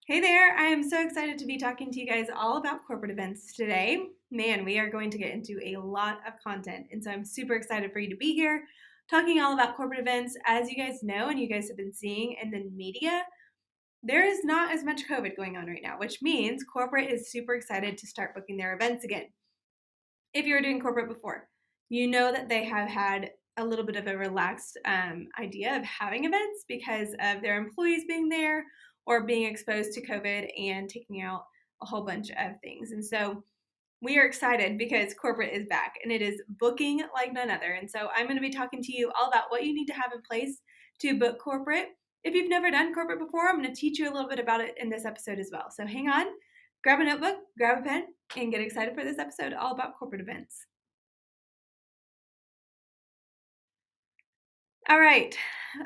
Hey there, I am so excited to be talking to you guys all about corporate events today. Man, we are going to get into a lot of content, and so I'm super excited for you to be here talking all about corporate events. As you guys know, and you guys have been seeing in the media, there is not as much COVID going on right now, which means corporate is super excited to start booking their events again. If you were doing corporate before, you know that they have had a little bit of a relaxed idea of having events because of their employees being there or being exposed to COVID and taking out a whole bunch of things. And so we are excited because corporate is back and it is booking like none other. And so I'm going to be talking to you all about what you need to have in place to book corporate. If you've never done corporate before, I'm going to teach you a little bit about it in this episode as well. So hang on, grab a notebook, grab a pen, and get excited for this episode all about corporate events. All right,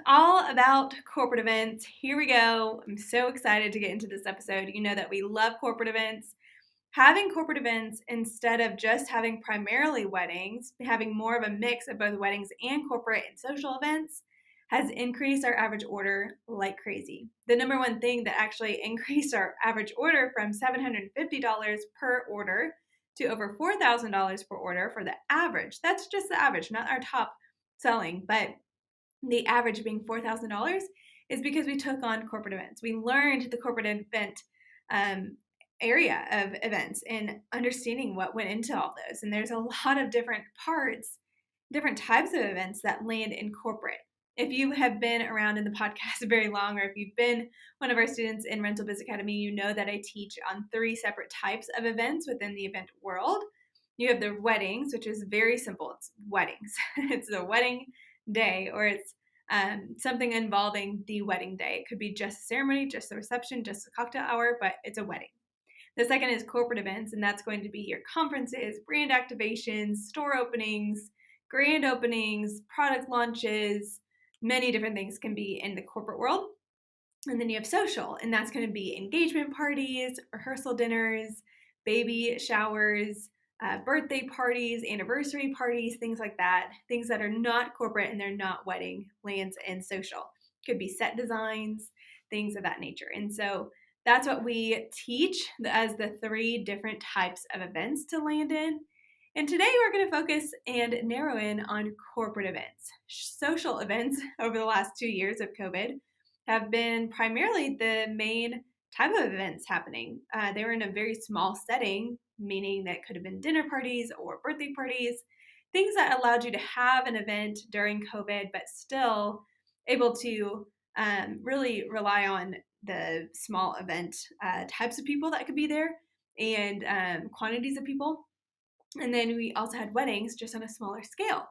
all about corporate events. Here we go. I'm so excited to get into this episode. You know that we love corporate events. Having corporate events instead of just having primarily weddings, having more of a mix of both weddings and corporate and social events has increased our average order like crazy. The number one thing that actually increased our average order from $750 per order to over $4,000 per order for the average. That's just the average, not our top selling, but the average being $4,000 is because we took on corporate events. We learned the corporate event area of events and understanding what went into all those. And there's a lot of different parts, different types of events that land in corporate. If you have been around in the podcast very long, or if you've been one of our students in Rental Biz Academy, you know that I teach on 3 separate types of events within the event world. You have the weddings, which is very simple. It's weddings. It's the wedding day, or it's something involving the wedding day. It could be just a ceremony, just a reception, just a cocktail hour, but it's a wedding. The second is corporate events, and that's going to be your conferences, brand activations, store openings, grand openings, product launches. Many different things can be in the corporate world. And then you have social, and that's going to be engagement parties, rehearsal dinners, baby showers, birthday parties, anniversary parties, things like that. Things that are not corporate and they're not wedding lands and social. Could be set designs, things of that nature. And so that's what we teach as the 3 different types of events to land in. And today we're going to focus and narrow in on corporate events. Social events over the last 2 years of COVID have been primarily the main type of events happening. They were in a very small setting, meaning that could have been dinner parties or birthday parties, things that allowed you to have an event during COVID, but still able to really rely on the small event types of people that could be there and quantities of people. And then we also had weddings just on a smaller scale.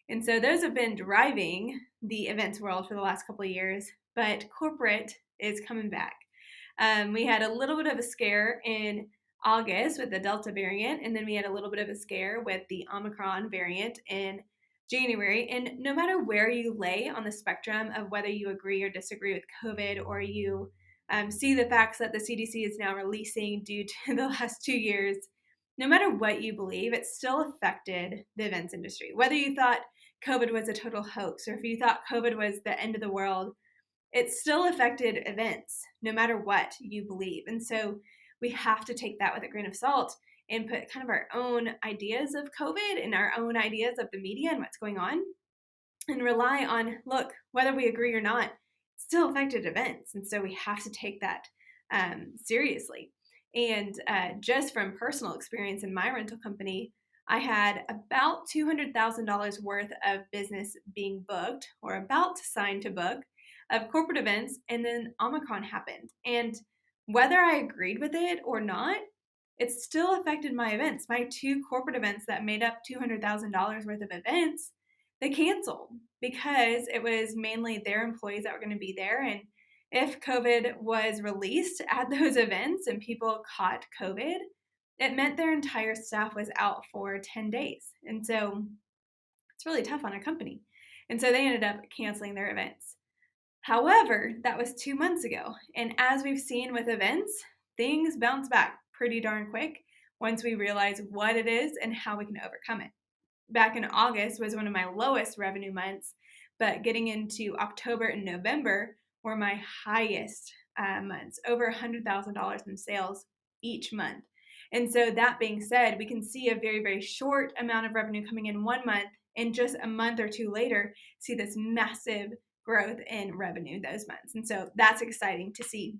And so those have been driving the events world for the last couple of years, but corporate is coming back. We had a little bit of a scare in August with the Delta variant, and then we had a little bit of a scare with the Omicron variant in January. And no matter where you lay on the spectrum of whether you agree or disagree with COVID, or you see the facts that the CDC is now releasing due to the last 2 years, no matter what you believe, it still affected the events industry. Whether you thought COVID was a total hoax or if you thought COVID was the end of the world, it still affected events, no matter what you believe. And so we have to take that with a grain of salt and put kind of our own ideas of COVID and our own ideas of the media and what's going on and rely on, look, whether we agree or not, it still affected events. And so we have to take that seriously. And just from personal experience in my rental company, I had about $200,000 worth of business being booked or about to sign to book of corporate events, and then Omicron happened. And whether I agreed with it or not, it still affected my events. My 2 corporate events that made up $200,000 worth of events, they canceled because it was mainly their employees that were going to be there. And if COVID was released at those events and people caught COVID, it meant their entire staff was out for 10 days. And so it's really tough on a company. And so they ended up canceling their events. However, that was 2 months ago. And as we've seen with events, things bounce back pretty darn quick once we realize what it is and how we can overcome it. Back in August was one of my lowest revenue months, but getting into October and November were my highest months, over $100,000 in sales each month. And so that being said, we can see a very, very short amount of revenue coming in one month, and just a month or two later, see this massive growth in revenue those months. And so that's exciting to see.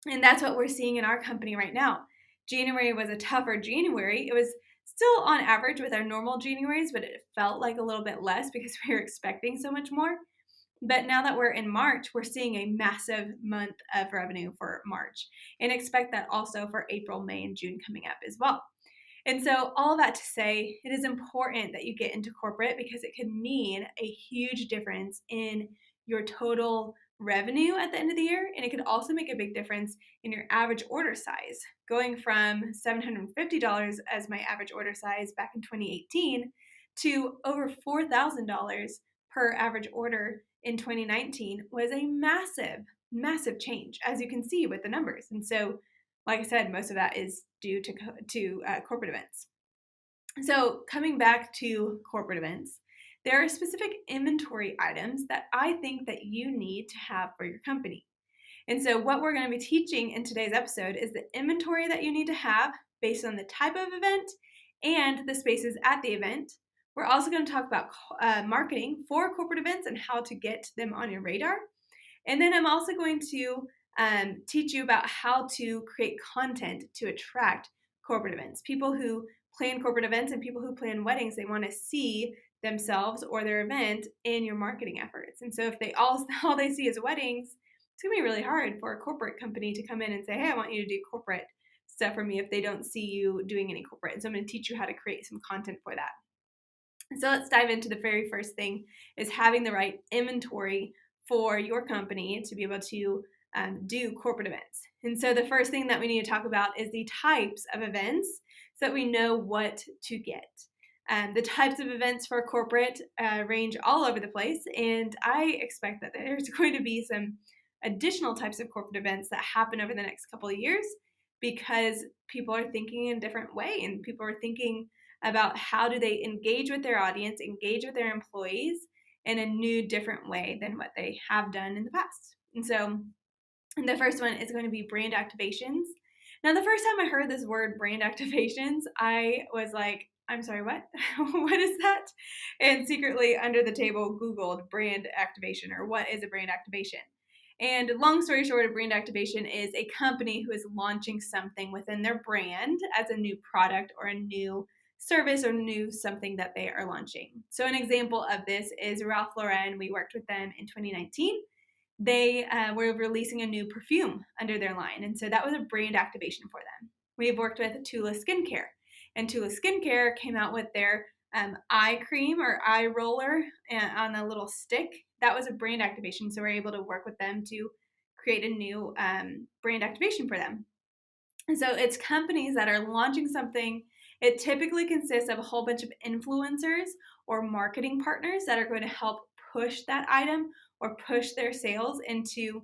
And that's what we're seeing in our company right now. January was a tougher January. It was still on average with our normal Januaries, but it felt like a little bit less because we were expecting so much more. But now that we're in March, we're seeing a massive month of revenue for March, and expect that also for April, May, and June coming up as well. And so all that to say, it is important that you get into corporate because it could mean a huge difference in your total revenue at the end of the year. And it could also make a big difference in your average order size, going from $750 as my average order size back in 2018 to over $4,000 per average order in 2019 was a massive, massive change, as you can see with the numbers. And so, like I said, most of that is due to corporate events. So coming back to corporate events, there are specific inventory items that I think that you need to have for your company. And so what we're going to be teaching in today's episode is the inventory that you need to have based on the type of event and the spaces at the event. We're also going to talk about marketing for corporate events and how to get them on your radar. And then I'm also going to teach you about how to create content to attract corporate events. People who plan corporate events and people who plan weddings, they want to see themselves or their event in your marketing efforts. And so if they all they see is weddings, it's going to be really hard for a corporate company to come in and say, hey, I want you to do corporate stuff for me if they don't see you doing any corporate. And so I'm going to teach you how to create some content for that. So let's dive into the very first thing, is having the right inventory for your company to be able to do corporate events. And so the first thing that we need to talk about is the types of events so that we know what to get. The types of events for corporate range all over the place, and I expect that there's going to be some additional types of corporate events that happen over the next couple of years because people are thinking in a different way, and people are thinking about how do they engage with their audience, engage with their employees in a new, different way than what they have done in the past. And so the first one is going to be brand activations. Now, the first time I heard this word brand activations, I was like, I'm sorry, what? What is that? And secretly under the table Googled brand activation, or what is a brand activation? And long story short, a brand activation is a company who is launching something within their brand as a new product or a new service or new something that they are launching. So an example of this is Ralph Lauren. We worked with them in 2019. They were releasing a new perfume under their line, and so that was a brand activation for them. We've worked with Tula Skincare, and Tula Skincare came out with their eye cream or eye roller on a little stick. That was a brand activation, so we're able to work with them to create a new brand activation for them. And so it's companies that are launching something. It typically consists of a whole bunch of influencers or marketing partners that are going to help push that item or push their sales into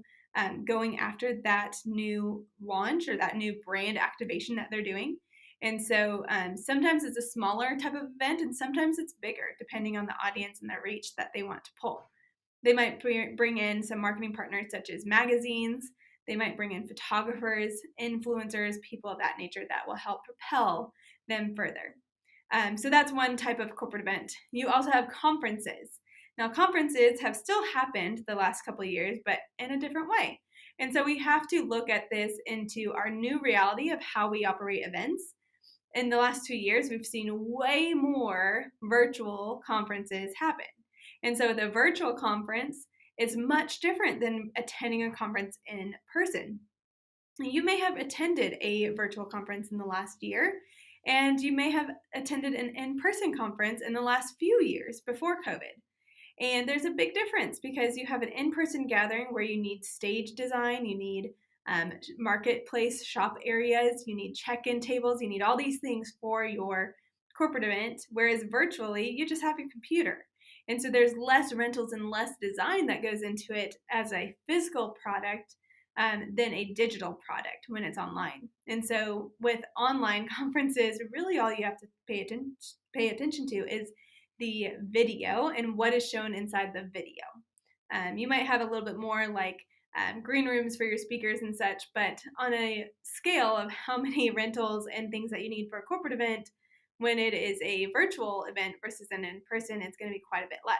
going after that new launch or that new brand activation that they're doing. And so sometimes it's a smaller type of event, and sometimes it's bigger, depending on the audience and the reach that they want to pull. They might bring in some marketing partners such as magazines. They might bring in photographers, influencers, people of that nature that will help propel them further. So that's one type of corporate event. You also have conferences. Now, conferences have still happened the last couple of years, but in a different way. And so we have to look at this into our new reality of how we operate events. In the last 2 years, we've seen way more virtual conferences happen. And so the virtual conference is much different than attending a conference in person. You may have attended a virtual conference in the last year, and you may have attended an in-person conference in the last few years before COVID. And there's a big difference because you have an in-person gathering where you need stage design, you need marketplace shop areas, you need check-in tables, you need all these things for your corporate event, whereas virtually you just have your computer. And so there's less rentals and less design that goes into it as a physical product than a digital product when it's online. And so with online conferences, really all you have to pay attention to is the video and what is shown inside the video. You might have a little bit more like green rooms for your speakers and such. But on a scale of how many rentals and things that you need for a corporate event, when it is a virtual event versus an in-person, it's going to be quite a bit less.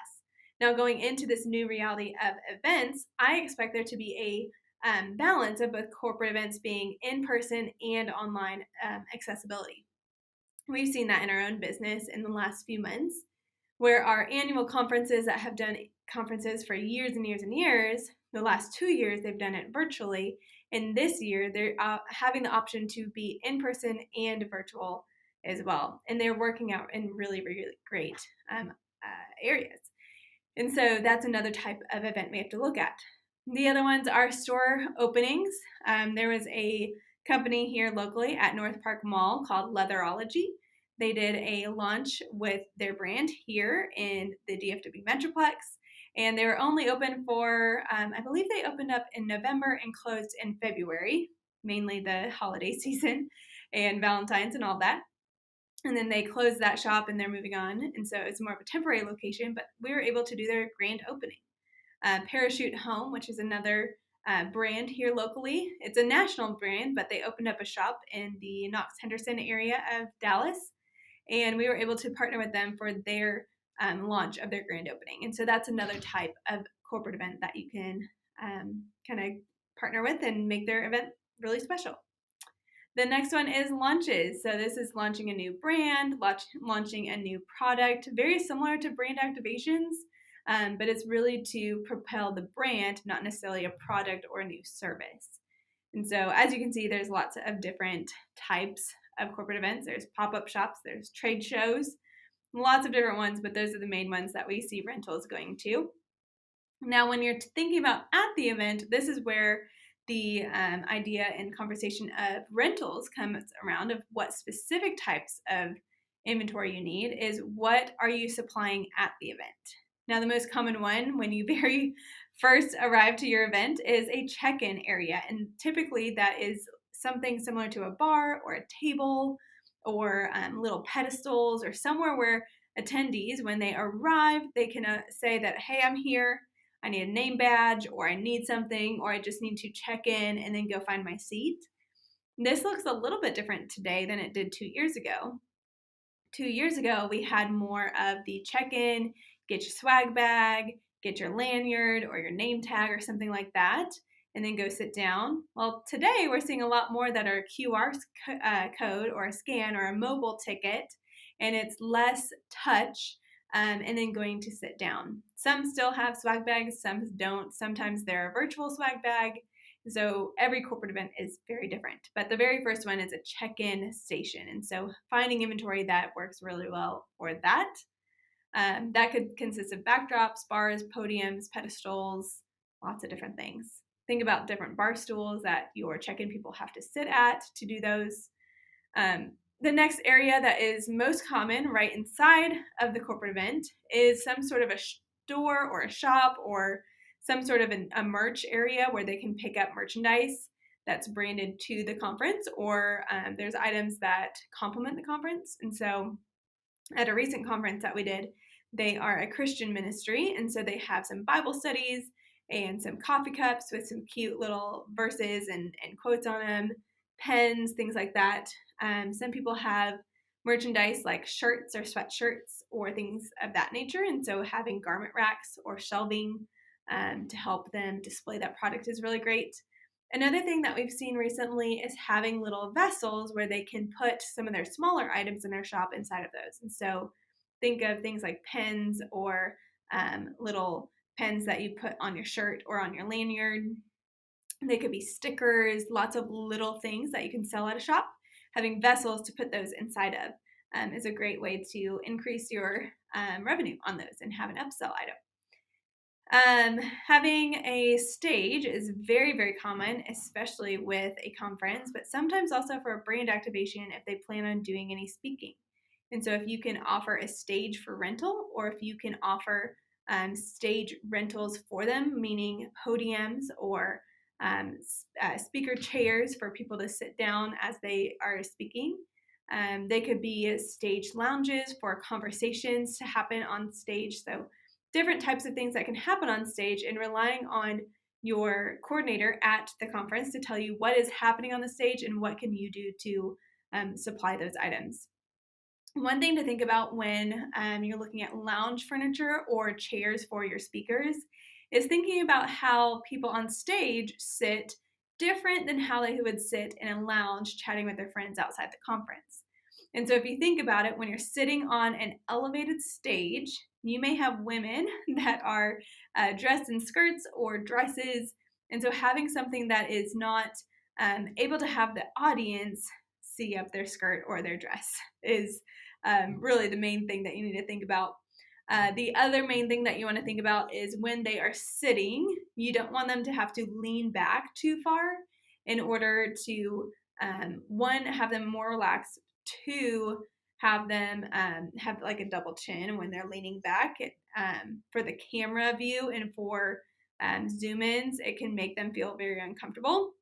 Now, going into this new reality of events, I expect there to be a balance of both corporate events being in person and online accessibility. We've seen that in our own business in the last few months, where our annual conferences that have done conferences for years and years and years, the last 2 years they've done it virtually, and this year they're having the option to be in person and virtual as well, and they're working out in really, really great areas. And so that's another type of event we have to look at. The other ones are store openings. There was a company here locally at North Park Mall called Leatherology. They did a launch with their brand here in the DFW Metroplex, and they were only open for, I believe they opened up in November and closed in February, mainly the holiday season and Valentine's and all that. And then they closed that shop and they're moving on. And so it's more of a temporary location, but we were able to do their grand opening. Parachute Home, which is another brand here locally. It's a national brand, but they opened up a shop in the Knox-Henderson area of Dallas. And we were able to partner with them for their launch of their grand opening. And so that's another type of corporate event that you can kind of partner with and make their event really special. The next one is launches. So this is launching a new brand, launching a new product, very similar to brand activations, but it's really to propel the brand, not necessarily a product or a new service. And so as you can see, there's lots of different types of corporate events. There's pop-up shops, there's trade shows, lots of different ones, but those are the main ones that we see rentals going to. Now, when you're thinking about at the event, this is where the idea and conversation of rentals comes around, of what specific types of inventory you need is what are you supplying at the event. Now, the most common one when you very first arrive to your event is a check-in area, and typically that is something similar to a bar or a table or little pedestals or somewhere where attendees, when they arrive, they can say that, hey, I'm here, I need a name badge, or I need something, or I just need to check in and then go find my seat. This looks a little bit different today than it did 2 years ago. 2 years ago, we had more of the check-in, get your swag bag, get your lanyard or your name tag or something like that, and then go sit down. Well, today we're seeing a lot more that are a QR code or a scan or a mobile ticket, and it's less touch. And then going to sit down. Some still have swag bags, some don't. Sometimes they're a virtual swag bag. So every corporate event is very different. But the very first one is a check-in station. And so finding inventory that works really well for that. That could consist of backdrops, bars, podiums, pedestals, lots of different things. Think about different bar stools that your check-in people have to sit at to do those. The next area that is most common right inside of the corporate event is some sort of a store or a shop or some sort of a merch area where they can pick up merchandise that's branded to the conference, or there's items that complement the conference. And so at a recent conference that we did, they are a Christian ministry, and so they have some Bible studies and some coffee cups with some cute little verses and quotes on them, pens, things like that. Some people have merchandise like shirts or sweatshirts or things of that nature, and so having garment racks or shelving to help them display that product is really great. Another thing that we've seen recently is having little vessels where they can put some of their smaller items in their shop inside of those. And so think of things like pens or little pens that you put on your shirt or on your lanyard. They could be stickers, lots of little things that you can sell at a shop. Having vessels to put those inside of is a great way to increase your revenue on those and have an upsell item. Having a stage is very, very common, especially with a conference, but sometimes also for a brand activation if they plan on doing any speaking. And so if you can offer a stage for rental, or if you can offer stage rentals for them, meaning podiums or speaker chairs for people to sit down as they are speaking. They could be stage lounges for conversations to happen on stage. So different types of things that can happen on stage, and relying on your coordinator at the conference to tell you what is happening on the stage and what can you do to supply those items. One thing to think about when you're looking at lounge furniture or chairs for your speakers is thinking about how people on stage sit different than how they would sit in a lounge chatting with their friends outside the conference. And so if you think about it, when you're sitting on an elevated stage, you may have women that are dressed in skirts or dresses. And so having something that is not able to have the audience see up their skirt or their dress is really the main thing that you need to think about. The other main thing that you want to think about is when they are sitting, you don't want them to have to lean back too far in order to, one, have them more relaxed, two, have them have like a double chin when they're leaning back. For the camera view and for zoom ins, it can make them feel very uncomfortable.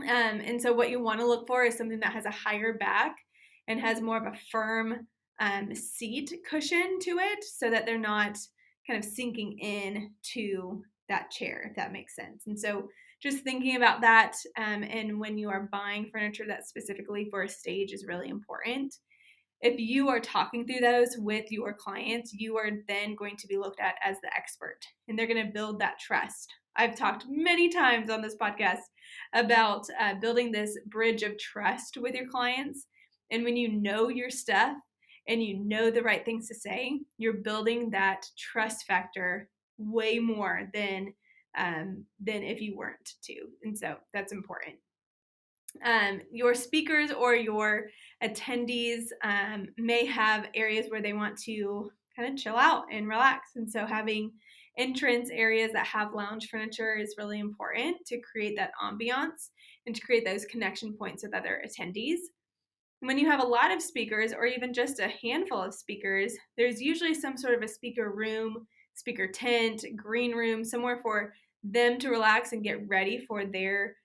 And so what you want to look for is something that has a higher back and has more of a firm seat cushion to it so that they're not kind of sinking in to that chair, if that makes sense. And so just thinking about that and when you are buying furniture that's specifically for a stage is really important. If you are talking through those with your clients, you are then going to be looked at as the expert and they're going to build that trust. I've talked many times on this podcast about building this bridge of trust with your clients. And when you know your stuff and you know the right things to say, you're building that trust factor way more than if you weren't to. And so that's important. Your speakers or your attendees may have areas where they want to kind of chill out and relax. And so having entrance areas that have lounge furniture is really important to create that ambiance and to create those connection points with other attendees. When you have a lot of speakers or even just a handful of speakers, there's usually some sort of a speaker room, speaker tent, green room, somewhere for them to relax and get ready for their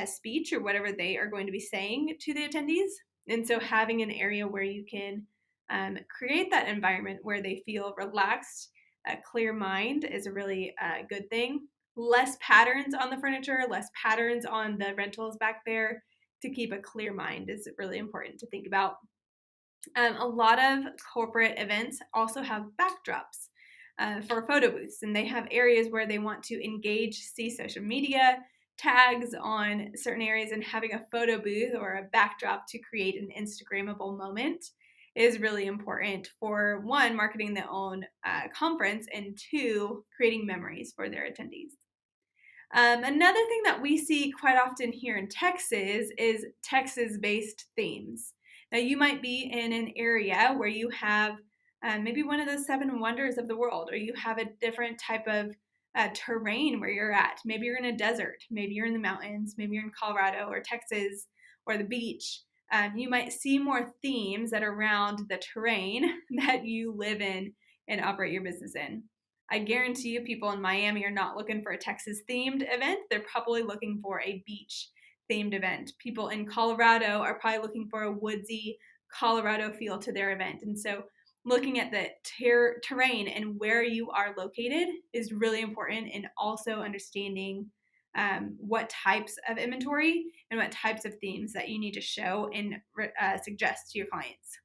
speech or whatever they are going to be saying to the attendees. And so having an area where you can create that environment where they feel relaxed, a clear mind is a really good thing. Less patterns on the furniture, less patterns on the rentals back there to keep a clear mind is really important to think about. A lot of corporate events also have backdrops for photo booths, and they have areas where they want to engage, see social media tags on certain areas, and having a photo booth or a backdrop to create an Instagrammable moment is really important for one, marketing their own conference, and two, creating memories for their attendees. Another thing that we see quite often here in Texas is Texas-based themes. Now, you might be in an area where you have maybe one of the 7 wonders of the world, or you have a different type of terrain where you're at. Maybe you're in a desert, maybe you're in the mountains, maybe you're in Colorado or Texas or the beach. You might see more themes that are around the terrain that you live in and operate your business in. I guarantee you people in Miami are not looking for a Texas themed event. They're probably looking for a beach themed event. People in Colorado are probably looking for a woodsy Colorado feel to their event. And so looking at the terrain and where you are located is really important, and also understanding what types of inventory and what types of themes that you need to show and suggest to your clients.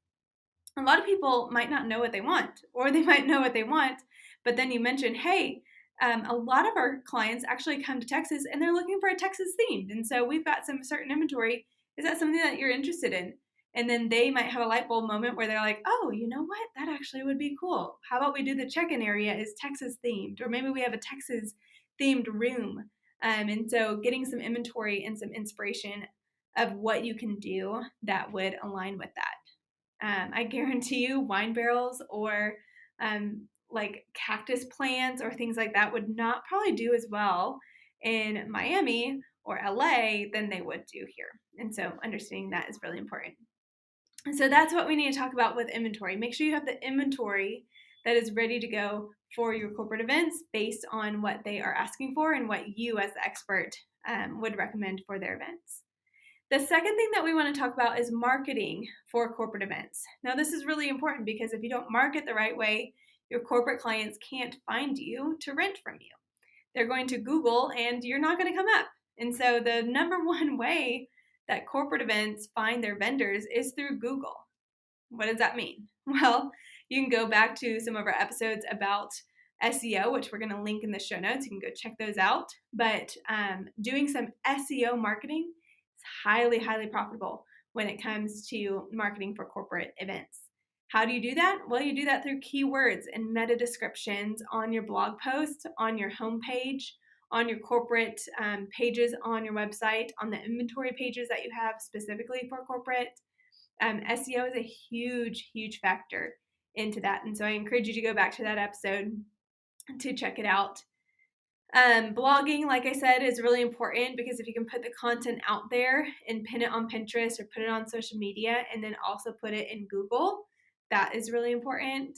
A lot of people might not know what they want, or they might know what they want, but then you mention, hey, a lot of our clients actually come to Texas and they're looking for a Texas themed. And so we've got some certain inventory. Is that something that you're interested in? And then they might have a light bulb moment where they're like, oh, you know what? That actually would be cool. How about we do the check-in area is Texas themed, or maybe we have a Texas themed room. And so getting some inventory and some inspiration of what you can do that would align with that. I guarantee you wine barrels or like cactus plants or things like that would not probably do as well in Miami or LA than they would do here. And so understanding that is really important. So that's what we need to talk about with inventory. Make sure you have the inventory that is ready to go for your corporate events based on what they are asking for and what you as the expert would recommend for their events. The second thing that we want to talk about is marketing for corporate events. Now, this is really important because if you don't market the right way, your corporate clients can't find you to rent from you. they're going to Google and you're not going to come up. And so the number one way that corporate events find their vendors is through Google. What does that mean? Well, you can go back to some of our episodes about SEO, which we're going to link in the show notes. You can go check those out. But doing some SEO marketing is highly, highly profitable when it comes to marketing for corporate events. How do you do that? Well, you do that through keywords and meta descriptions on your blog posts, on your homepage, on your corporate pages on your website, on the inventory pages that you have specifically for corporate. SEO is a huge, huge factor into that. And so I encourage you to go back to that episode to check it out. Blogging, like I said, is really important because if you can put the content out there and pin it on Pinterest or put it on social media and then also put it in Google, that is really important.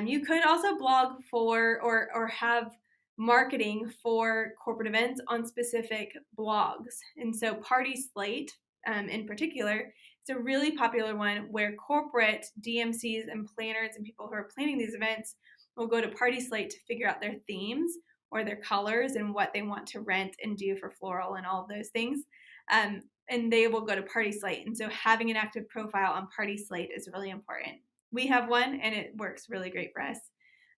You could also blog for or have marketing for corporate events on specific blogs. And so Party Slate in particular, it's a really popular one where corporate DMCs and planners and people who are planning these events will go to Party Slate to figure out their themes or their colors and what they want to rent and do for floral and all of those things. And they will go to Party Slate. And so having an active profile on Party Slate is really important. We have one and it works really great for us.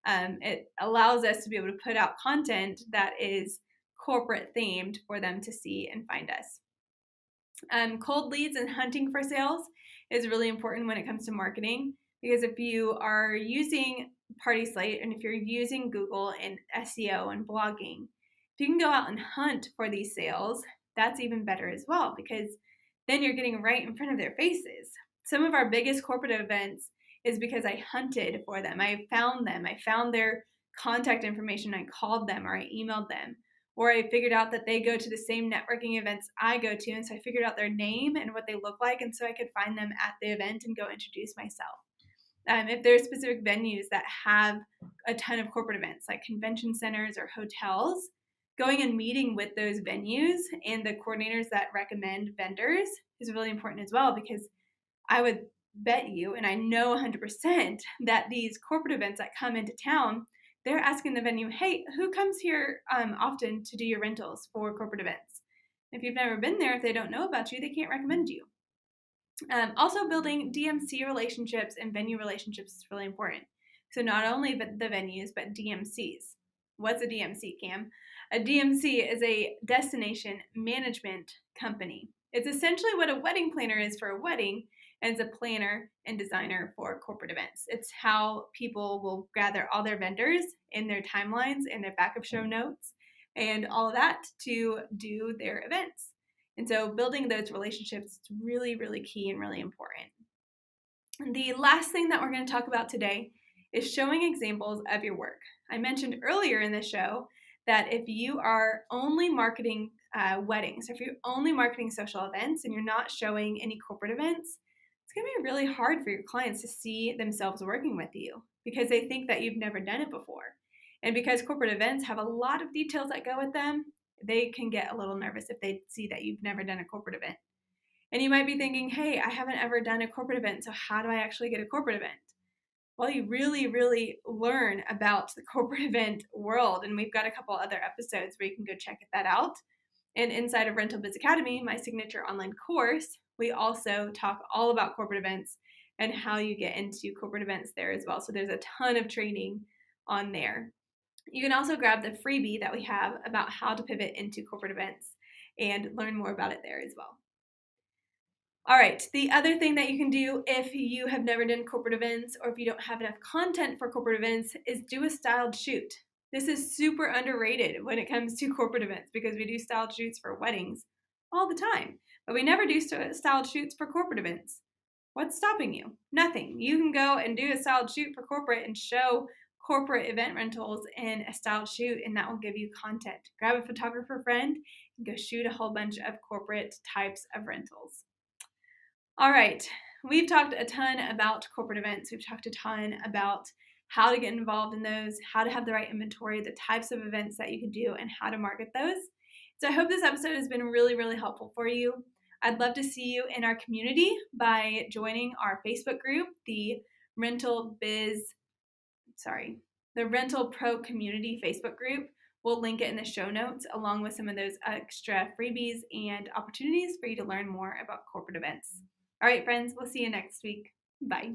It allows us to be able to put out content that is corporate themed for them to see and find us. Cold leads and hunting for sales is really important when it comes to marketing, because if you are using Party Slate and if you're using Google and SEO and blogging, if you can go out and hunt for these sales, that's even better as well, because then you're getting right in front of their faces. Some of our biggest corporate events is because I hunted for them. I found them. I found their contact information. I called them or I emailed them. Or I figured out that they go to the same networking events I go to, and so I figured out their name and what they look like, and so I could find them at the event and go introduce myself. If there's specific venues that have a ton of corporate events, like convention centers or hotels, going and meeting with those venues and the coordinators that recommend vendors is really important as well, because I would bet you, and I know 100%, that these corporate events that come into town, they're asking the venue, hey, who comes here often to do your rentals for corporate events? If you've never been there, if they don't know about you, they can't recommend you. Also, building DMC relationships and venue relationships is really important. So not only the venues, but DMCs. What's a DMC, Cam? A DMC is a destination management company. It's essentially what a wedding planner is for a wedding, and it's a planner and designer for corporate events. It's how people will gather all their vendors in their timelines and their backup show notes and all of that to do their events. And so building those relationships is really, really key and really important. And the last thing that we're going to talk about today is showing examples of your work. I mentioned earlier in the show that if you are only marketing weddings, or if you're only marketing social events and you're not showing any corporate events, it's going to be really hard for your clients to see themselves working with you because they think that you've never done it before. And because corporate events have a lot of details that go with them, they can get a little nervous if they see that you've never done a corporate event. And you might be thinking, hey, I haven't ever done a corporate event, so how do I actually get a corporate event? Well, you really, really learn about the corporate event world, and we've got a couple other episodes where you can go check that out. And inside of Rental Biz Academy, my signature online course, we also talk all about corporate events and how you get into corporate events there as well. So there's a ton of training on there. You can also grab the freebie that we have about how to pivot into corporate events and learn more about it there as well. All right, the other thing that you can do if you have never done corporate events or if you don't have enough content for corporate events is do a styled shoot. This is super underrated when it comes to corporate events because we do styled shoots for weddings all the time, but we never do styled shoots for corporate events. What's stopping you? Nothing. You can go and do a styled shoot for corporate and show corporate event rentals in a styled shoot, and that will give you content. Grab a photographer friend and go shoot a whole bunch of corporate types of rentals. All right, we've talked a ton about corporate events. We've talked a ton about how to get involved in those, how to have the right inventory, the types of events that you can do, and how to market those. So I hope this episode has been really, really helpful for you. I'd love to see you in our community by joining our Facebook group, the Rental Pro Community Facebook group, We'll link it in the show notes along with some of those extra freebies and opportunities for you to learn more about corporate events. All right, friends, we'll see you next week. Bye.